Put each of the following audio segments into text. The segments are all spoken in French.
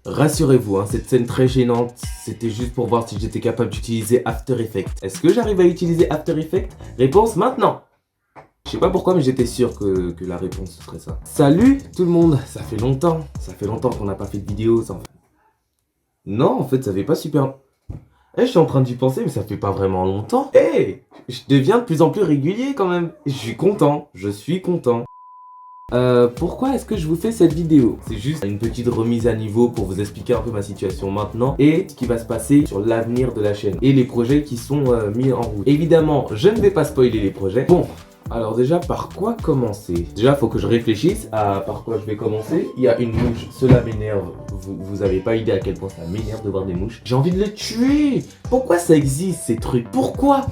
Rassurez-vous, hein, cette scène très gênante, c'était juste pour voir si j'étais capable d'utiliser After Effects. Est-ce que j'arrive à utiliser After Effects? Réponse maintenant. Je sais pas pourquoi, mais j'étais sûr que la réponse serait ça. Salut tout le monde, ça fait longtemps qu'on n'a pas fait de vidéo. Non, en fait, ça fait pas super... je suis en train d'y penser, mais ça fait pas vraiment longtemps. Je deviens de plus en plus régulier quand même. Je suis content. Pourquoi est-ce que je vous fais cette vidéo? C'est juste une petite remise à niveau pour vous expliquer un peu ma situation maintenant et ce qui va se passer sur l'avenir de la chaîne et les projets qui sont mis en route. Évidemment, je ne vais pas spoiler les projets. Bon, alors déjà, par quoi commencer? Déjà, faut que je réfléchisse à par quoi je vais commencer. Il y a une mouche, cela m'énerve. Vous avez pas idée à quel point ça m'énerve de voir des mouches. J'ai envie de les tuer. Pourquoi ça existe ces trucs? Pourquoi?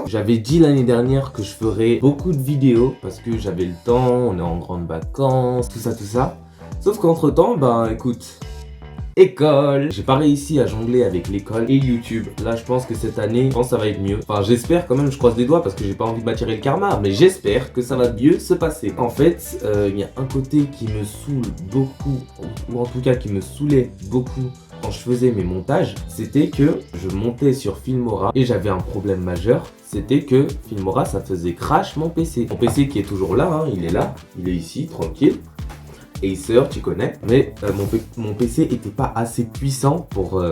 J'avais dit l'année dernière que je ferais beaucoup de vidéos parce que j'avais le temps, on est en grandes vacances, tout ça. Sauf qu'entre temps, bah écoute, école. J'ai pas réussi à jongler avec l'école et YouTube. Là, je pense que cette année, ça va être mieux. Enfin, j'espère quand même, je croise les doigts parce que j'ai pas envie de m'attirer le karma, mais j'espère que ça va mieux se passer. En fait, il y a un côté qui me saoule beaucoup, ou en tout cas qui me saoulait beaucoup quand je faisais mes montages, c'était que je montais sur Filmora et j'avais un problème majeur, c'était que Filmora ça faisait crash mon PC. Mon PC qui est toujours là, hein, il est ici, tranquille. Acer, tu connais, mais mon PC était pas assez puissant pour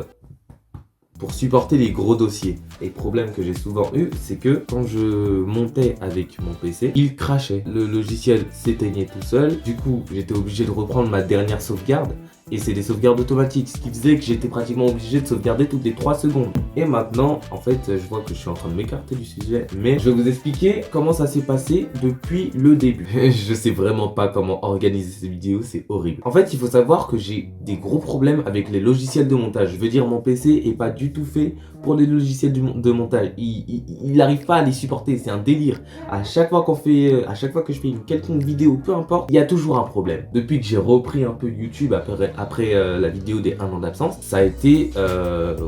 supporter les gros dossiers. Et le problème que j'ai souvent eu, c'est que quand je montais avec mon PC, il crachait. Le logiciel s'éteignait tout seul. Du coup, j'étais obligé de reprendre ma dernière sauvegarde. Et c'est des sauvegardes automatiques, ce qui faisait que j'étais pratiquement obligé de sauvegarder toutes les 3 secondes. Et maintenant, en fait, je vois que je suis en train de m'écarter du sujet, mais je vais vous expliquer comment ça s'est passé depuis le début. Je sais vraiment pas comment organiser ces vidéos, c'est horrible. En fait, il faut savoir que j'ai des gros problèmes avec les logiciels de montage. Je veux dire, mon PC est pas du tout fait pour les logiciels de montage. Il n'arrive pas à les supporter, c'est un délire. À chaque fois que je fais une quelconque vidéo, peu importe, il y a toujours un problème. Depuis que j'ai repris un peu YouTube après la vidéo des 1 an d'absence, ça a été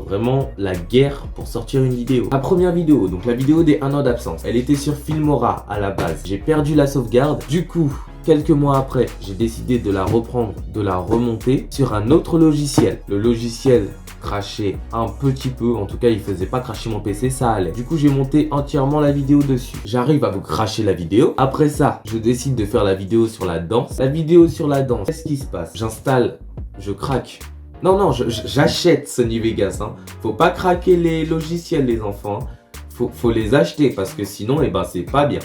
vraiment la guerre pour sortir une vidéo. Ma première vidéo, donc la vidéo des 1 an d'absence, elle était sur Filmora à la base. J'ai perdu la sauvegarde, du coup, quelques mois après, j'ai décidé de la reprendre, de la remonter sur un autre logiciel. Le logiciel crachait un petit peu, en tout cas il faisait pas cracher mon PC, ça allait. Du coup j'ai monté entièrement la vidéo dessus. J'arrive à vous cracher la vidéo. Après ça, je décide de faire la vidéo sur la danse. La vidéo sur la danse, qu'est-ce qui se passe? J'installe, je craque. Non, j'achète Sony Vegas. Hein. Faut pas craquer les logiciels les enfants. Hein. Faut les acheter parce que sinon, c'est pas bien.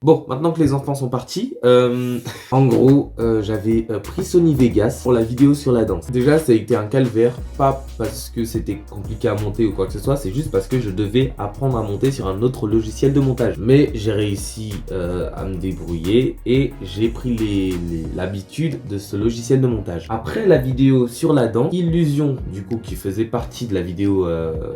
Bon, maintenant que les enfants sont partis, en gros, j'avais pris Sony Vegas pour la vidéo sur la danse. Déjà, ça a été un calvaire, pas parce que c'était compliqué à monter ou quoi que ce soit, c'est juste parce que je devais apprendre à monter sur un autre logiciel de montage. Mais j'ai réussi à me débrouiller et j'ai pris l'habitude de ce logiciel de montage. Après la vidéo sur la danse, Illusion, du coup, qui faisait partie de la vidéo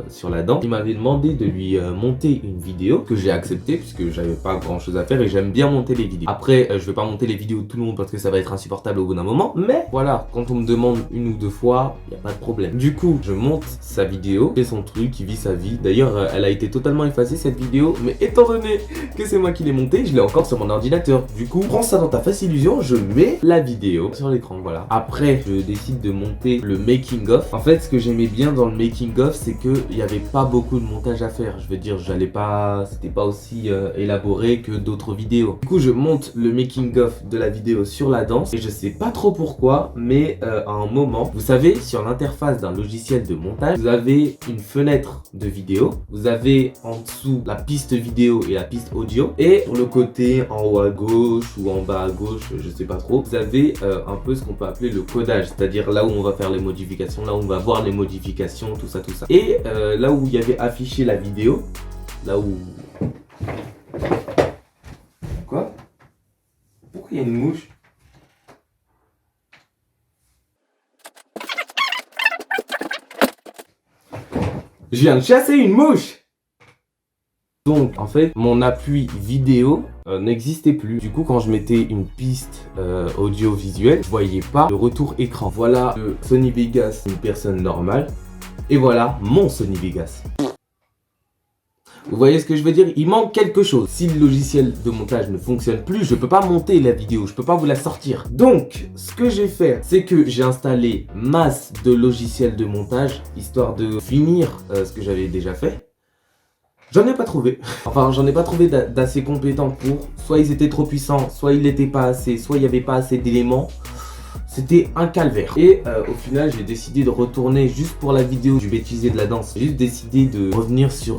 sur la danse, il m'avait demandé de lui monter une vidéo que j'ai accepté puisque j'avais pas grand chose à faire. Et j'aime bien monter les vidéos. Après, je vais pas monter les vidéos de tout le monde parce que ça va être insupportable au bout d'un moment. Mais voilà, quand on me demande 1 ou 2 fois, il n'y a pas de problème. Du coup, je monte sa vidéo, fait son truc, il vit sa vie. D'ailleurs, elle a été totalement effacée cette vidéo. Mais étant donné que c'est moi qui l'ai montée, je l'ai encore sur mon ordinateur. Du coup, prends ça dans ta face illusion, je mets la vidéo sur l'écran, voilà. Après, je décide de monter le making of. En fait, ce que j'aimais bien dans le making of, c'est que il n'y avait pas beaucoup de montage à faire. Je veux dire, c'était pas aussi élaboré que d'autres vidéos. Du coup, je monte le making of de la vidéo sur la danse et je sais pas trop pourquoi, mais à un moment, vous savez, sur l'interface d'un logiciel de montage, vous avez une fenêtre de vidéo, vous avez en dessous la piste vidéo et la piste audio, et sur le côté en haut à gauche ou en bas à gauche, je sais pas trop, vous avez un peu ce qu'on peut appeler le codage, c'est-à-dire là où on va faire les modifications, là où on va voir les modifications, tout ça. Et là où il y avait affiché la vidéo, là où... Quoi? Pourquoi il y a une mouche? Je viens de chasser une mouche! Donc, en fait, mon appui vidéo n'existait plus. Du coup, quand je mettais une piste audiovisuelle, je voyais pas le retour écran. Voilà le Sony Vegas, une personne normale. Et voilà mon Sony Vegas. Vous voyez ce que je veux dire? Il manque quelque chose. Si le logiciel de montage ne fonctionne plus, je peux pas monter la vidéo, je peux pas vous la sortir. Donc, ce que j'ai fait, c'est que j'ai installé masse de logiciels de montage, histoire de finir ce que j'avais déjà fait. J'en ai pas trouvé. Enfin, j'en ai pas trouvé d'assez compétents pour. Soit ils étaient trop puissants, soit ils l'étaient pas assez, soit il n'y avait pas assez d'éléments. C'était un calvaire. Et au final, j'ai décidé de retourner juste pour la vidéo du bêtisier de la danse. J'ai juste décidé de revenir sur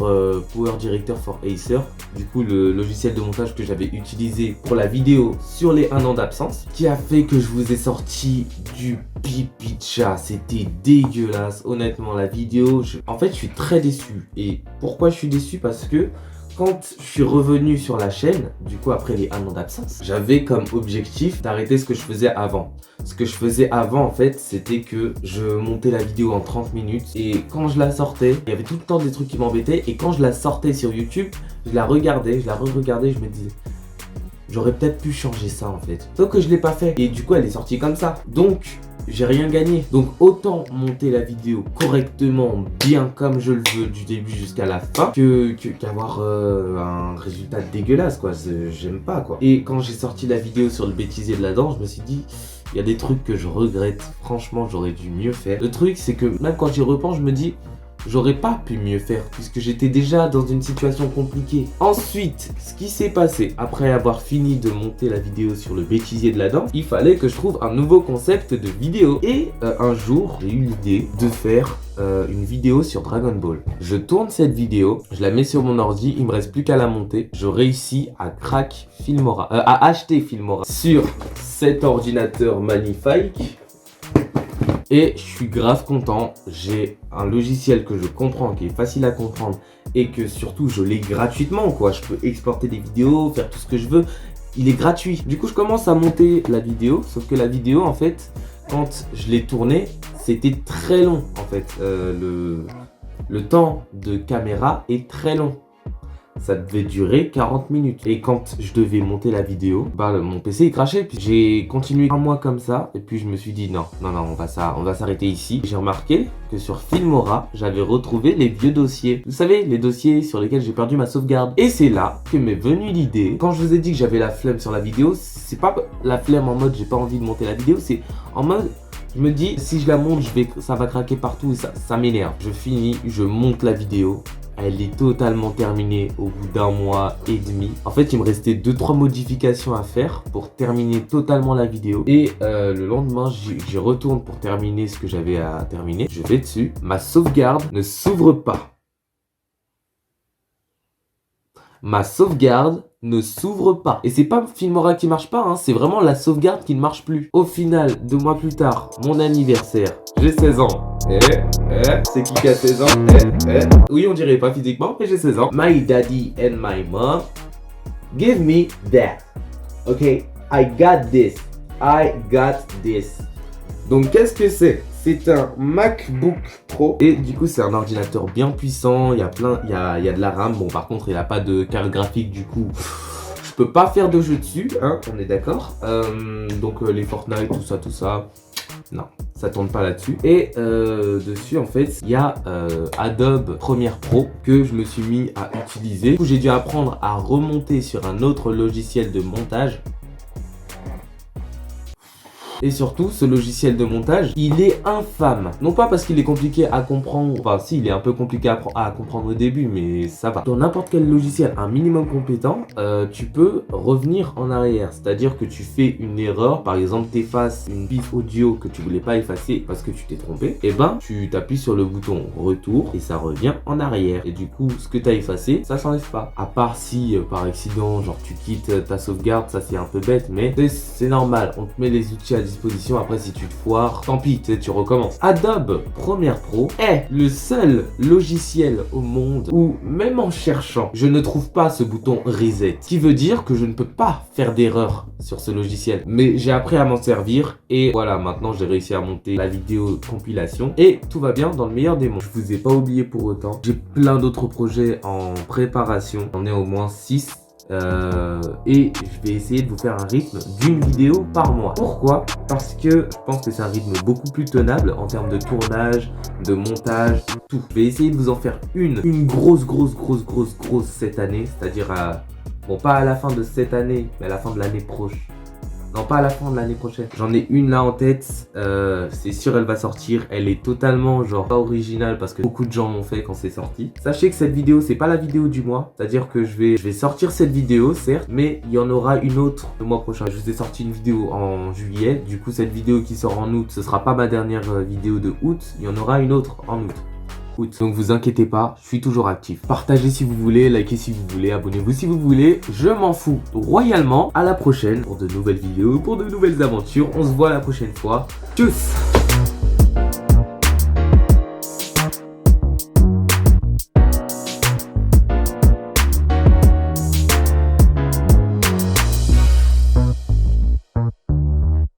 Power Director for Acer. Du coup, le logiciel de montage que j'avais utilisé pour la vidéo sur les 1 an d'absence. Qui a fait que je vous ai sorti du pipi de chat. C'était dégueulasse. Honnêtement, la vidéo... En fait, je suis très déçu. Et pourquoi je suis déçu? Parce que... quand je suis revenu sur la chaîne, du coup après les 1 an d'absence, j'avais comme objectif d'arrêter ce que je faisais avant. Ce que je faisais avant en fait, c'était que je montais la vidéo en 30 minutes et quand je la sortais, il y avait tout le temps des trucs qui m'embêtaient et quand je la sortais sur YouTube, je la regardais, je la re-regardais, je me disais j'aurais peut-être pu changer ça en fait. Sauf que je l'ai pas fait et du coup elle est sortie comme ça. Donc j'ai rien gagné. Donc autant monter la vidéo correctement, bien comme je le veux du début jusqu'à la fin, qu'avoir un résultat dégueulasse quoi. J'aime pas quoi. Et quand j'ai sorti la vidéo sur le bêtisier de la danse, je me suis dit il y a des trucs que je regrette. Franchement, j'aurais dû mieux faire. Le truc c'est que même quand j'y repense, je me dis j'aurais pas pu mieux faire puisque j'étais déjà dans une situation compliquée. Ensuite, ce qui s'est passé, après avoir fini de monter la vidéo sur le bêtisier de la danse, il fallait que je trouve un nouveau concept de vidéo. Et un jour, j'ai eu l'idée de faire une vidéo sur Dragon Ball. Je tourne cette vidéo, je la mets sur mon ordi, il me reste plus qu'à la monter. Je réussis à crack Filmora, à acheter Filmora sur cet ordinateur magnifique. Et je suis grave content, j'ai un logiciel que je comprends, qui est facile à comprendre et que surtout je l'ai gratuitement quoi. Je peux exporter des vidéos, faire tout ce que je veux, il est gratuit. Du coup je commence à monter la vidéo, sauf que la vidéo en fait, quand je l'ai tournée, c'était très long en fait. Le temps de caméra est très long. Ça devait durer 40 minutes. Et quand je devais monter la vidéo, mon PC est craché. Puis j'ai continué un mois comme ça. Et puis je me suis dit non, on va s'arrêter ici. J'ai remarqué que sur Filmora, j'avais retrouvé les vieux dossiers. Vous savez, les dossiers sur lesquels j'ai perdu ma sauvegarde. Et c'est là que m'est venue l'idée. Quand je vous ai dit que j'avais la flemme sur la vidéo, c'est pas la flemme en mode j'ai pas envie de monter la vidéo. C'est en mode... je me dis, si je la monte, ça va craquer partout et ça m'énerve. Je finis, je monte la vidéo. Elle est totalement terminée au bout d'1 mois et demi. En fait, il me restait 2-3 modifications à faire pour terminer totalement la vidéo. Et le lendemain, j'y retourne pour terminer ce que j'avais à terminer. Je vais dessus. Ma sauvegarde ne s'ouvre pas. Ma sauvegarde ne s'ouvre pas. Et c'est pas Filmora qui marche pas, hein, c'est vraiment la sauvegarde qui ne marche plus. Au final, 2 mois plus tard, mon anniversaire, j'ai 16 ans. C'est qui a 16 ans? Oui, on dirait pas physiquement, mais j'ai 16 ans. My daddy and my mom give me that. Okay, I got this. I got this. Donc, qu'est-ce que c'est? C'est un MacBook Pro et du coup c'est un ordinateur bien puissant, il y a de la RAM. Bon par contre il n'a pas de carte graphique, du coup je peux pas faire de jeu dessus, hein, on est d'accord. Donc les Fortnite, tout ça, non, ça tourne pas là-dessus. Et dessus en fait il y a Adobe Premiere Pro que je me suis mis à utiliser. Du coup j'ai dû apprendre à remonter sur un autre logiciel de montage. Et surtout, ce logiciel de montage, il est infâme. Non pas parce qu'il est compliqué à comprendre, enfin si, il est un peu compliqué à comprendre au début, mais ça va. Dans n'importe quel logiciel un minimum compétent, tu peux revenir en arrière. C'est-à-dire que tu fais une erreur, par exemple, t'effaces une piste audio que tu voulais pas effacer parce que tu t'es trompé, et ben tu t'appuies sur le bouton retour et ça revient en arrière. Et du coup, ce que tu as effacé, ça s'enlève pas. À part si, par accident, genre tu quittes ta sauvegarde, ça c'est un peu bête, mais c'est normal. On te met les outils à disposition. Après si tu te foires, tant pis, tu recommences. Adobe Premiere Pro est le seul logiciel au monde où même en cherchant je ne trouve pas ce bouton reset, ce qui veut dire que je ne peux pas faire d'erreur sur ce logiciel, mais j'ai appris à m'en servir et voilà, maintenant j'ai réussi à monter la vidéo compilation et tout va bien dans le meilleur des mondes. Je vous ai pas oublié pour autant, j'ai plein d'autres projets en préparation, j'en ai au moins 6. et je vais essayer de vous faire un rythme d'une vidéo par mois. Pourquoi? Parce que je pense que c'est un rythme beaucoup plus tenable en termes de tournage, de montage, tout. Je vais essayer de vous en faire une grosse cette année, c'est-à-dire bon, pas à la fin de cette année, mais à la fin de l'année prochaine. Non, pas à la fin de l'année prochaine. J'en ai une là en tête. C'est sûr, elle va sortir. Elle est totalement, genre, pas originale parce que beaucoup de gens l'ont fait quand c'est sorti. Sachez que cette vidéo, c'est pas la vidéo du mois. C'est-à-dire que je vais sortir cette vidéo, certes, mais il y en aura une autre le mois prochain. Je vous ai sorti une vidéo en juillet. Du coup, cette vidéo qui sort en août, ce sera pas ma dernière vidéo de août. Il y en aura une autre en août. Donc vous inquiétez pas, je suis toujours actif. Partagez si vous voulez, likez si vous voulez, abonnez-vous si vous voulez. Je m'en fous royalement. À la prochaine pour de nouvelles vidéos, pour de nouvelles aventures. On se voit la prochaine fois. Tchuss!